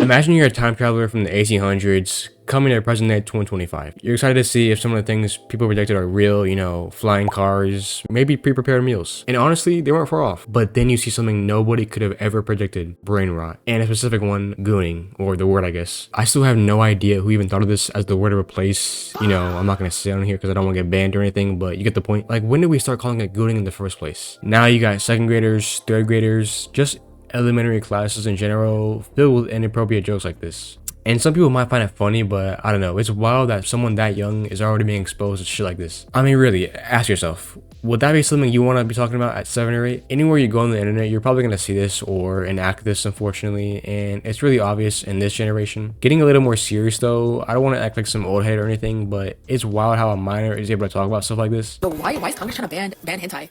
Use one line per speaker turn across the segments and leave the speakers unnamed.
Imagine you're a time traveler from the 1800s coming to present day 2025. You're excited to see if some of the things people predicted are real, you know, flying cars, maybe pre-prepared meals. And honestly, they weren't far off. But then you see something nobody could have ever predicted: brain rot. And a specific one, gooning, or the word, I guess. I still have no idea who even thought of this as the word to replace, you know, I'm not gonna say it on here because I don't want to get banned or anything, but you get the point. Like, when did we start calling it gooning in the first place? Now you got second graders, third graders, just elementary classes in general filled with inappropriate jokes like this. And some people might find it funny, but I don't know, it's wild that someone that young is already being exposed to shit like this. I mean, really, ask yourself, would that be something you want to be talking about at 7 or 8? Anywhere you go on the internet, you're probably going to see this or enact this, unfortunately, and it's really obvious in this generation. Getting a little more serious though, I don't want to act like some old head or anything, but it's wild how a minor is able to talk about stuff like this.
But why is Congress trying to ban hentai?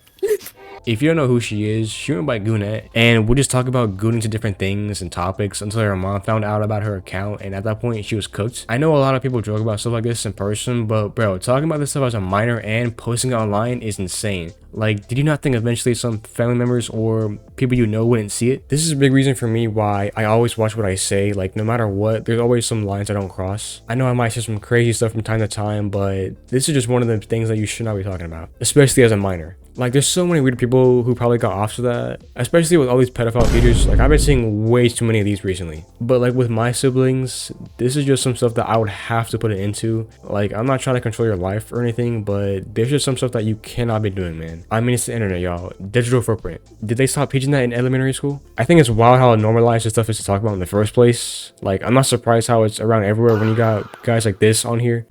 If you don't know who she is, she went by Goonette, and we'll just talk about gooning to different things and topics until her mom found out about her account, and at that point, she was cooked. I know a lot of people joke about stuff like this in person, but bro, talking about this stuff as a minor and posting it online is insane. Like, did you not think eventually some family members or people you know wouldn't see it? This is a big reason for me why I always watch what I say. Like, no matter what, there's always some lines I don't cross. I know I might say some crazy stuff from time to time, but this is just one of the things that you should not be talking about, especially as a minor. Like, there's so many weird people who probably got off to that, especially with all these pedophile features. Like, I've been seeing way too many of these recently. But like with my siblings, this is just some stuff that I would have to put it into. Like, I'm not trying to control your life or anything, but there's just some stuff that you cannot be doing, man. I mean, it's the internet, y'all. Digital footprint. Did they stop teaching that in elementary school? I think it's wild how normalized this stuff is to talk about in the first place. Like, I'm not surprised how it's around everywhere when you got guys like this on here.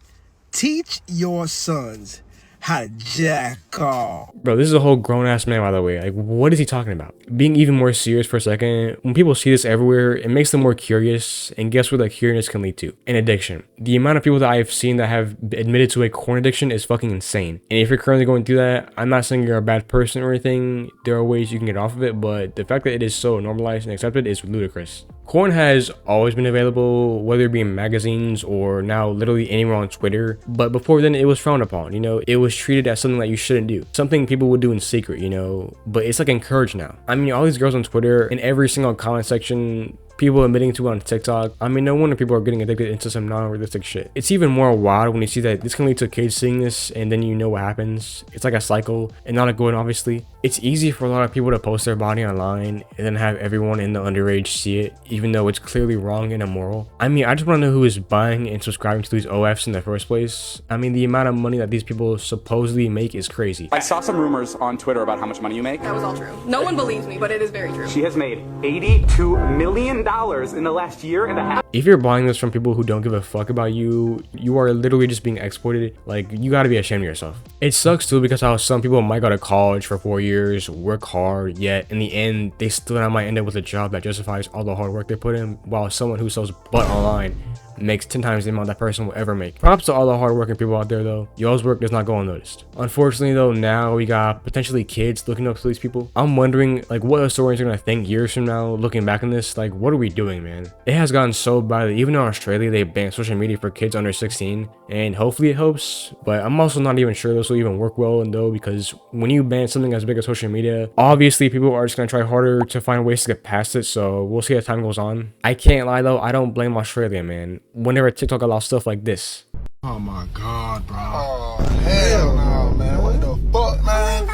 Teach your sons how to jack off.
Bro, this is a whole grown-ass man, by the way. Like, what is he talking about? Being even more serious for a second, when people see this everywhere, it makes them more curious, and guess what that curiosity can lead to? An addiction. The amount of people that I've seen that have admitted to a corn addiction is fucking insane. And if you're currently going through that, I'm not saying you're a bad person or anything. There are ways you can get off of it, but the fact that it is so normalized and accepted is ludicrous. Corn has always been available, whether it be in magazines or now literally anywhere on Twitter, but before then it was frowned upon, you know? It was treated as something that you shouldn't do, something people would do in secret, you know? But it's like encouraged now. I mean, all these girls on Twitter, in every single comment section, people admitting to it on TikTok. I mean, no wonder people are getting addicted into some non-realistic shit. It's even more wild when you see that this can lead to kids seeing this and then you know what happens. It's like a cycle and not a good one, obviously. It's easy for a lot of people to post their body online and then have everyone in the underage see it, even though it's clearly wrong and immoral. I mean, I just want to know who is buying and subscribing to these OFs in the first place. I mean, the amount of money that these people supposedly make is crazy.
I saw some rumors on Twitter about how much money you make.
That was all true. No one believes me, but it is very true.
She has made $82 million in the last year and a half.
If you're buying this from people who don't give a fuck about you, you are literally just being exploited. Like, you gotta be ashamed of yourself. It sucks too because how some people might go to college for 4 years, work hard, yet in the end, they still might end up with a job that justifies all the hard work they put in, while someone who sells butt online makes 10 times the amount that person will ever make. Props to all the hardworking people out there though. Y'all's work does not go unnoticed. Unfortunately though, now we got potentially kids looking up to these people. I'm wondering like what historians are gonna think years from now looking back on this. Like, what are we doing, man? It has gotten so bad that even in Australia they banned social media for kids under 16, and hopefully it helps, but I'm also not even sure this will even work well though, because when you ban something as big as social media, obviously people are just gonna try harder to find ways to get past it, so we'll see as time goes on. I can't lie though, I don't blame Australia, man. Whenever TikTok allows stuff like this.
Oh my god, bro. Oh hell no, man. What the fuck, man?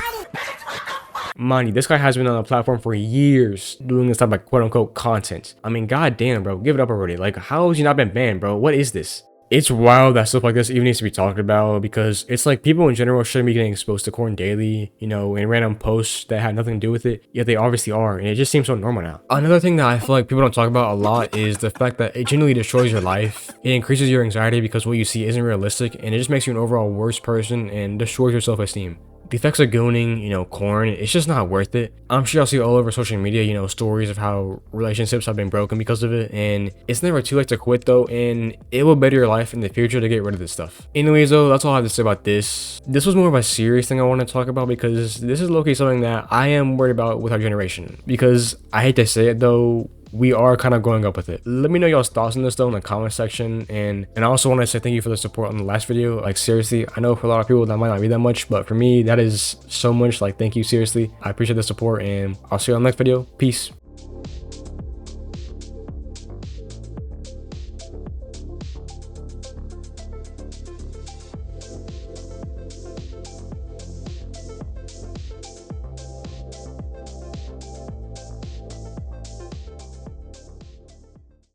Mind you, this guy has been on the platform for years doing this type of quote-unquote content. I mean, goddamn, bro, give it up already. Like, how has he not been banned, bro? What is this? It's wild that stuff like this even needs to be talked about, because it's like people in general shouldn't be getting exposed to corn daily, you know, in random posts that had nothing to do with it, yet they obviously are, and it just seems so normal now. Another thing that I feel like people don't talk about a lot is the fact that it genuinely destroys your life. It increases your anxiety because what you see isn't realistic, and it just makes you an overall worse person and destroys your self-esteem. The effects of gooning, you know, corn, it's just not worth it. I'm sure I'll see all over social media, you know, stories of how relationships have been broken because of it, and it's never too late to quit though, and it will better your life in the future to get rid of this stuff. Anyways though, that's all I have to say about this. This was more of a serious thing I want to talk about because this is low-key something that I am worried about with our generation, because I hate to say it though, we are kind of growing up with it. Let me know y'all's thoughts on this though in the comment section, and I also want to say thank you for the support on the last video. Like, seriously, I know for a lot of people that might not be that much, but for me that is so much. Like, thank you, seriously. I appreciate the support, and I'll see you on the next video. Peace.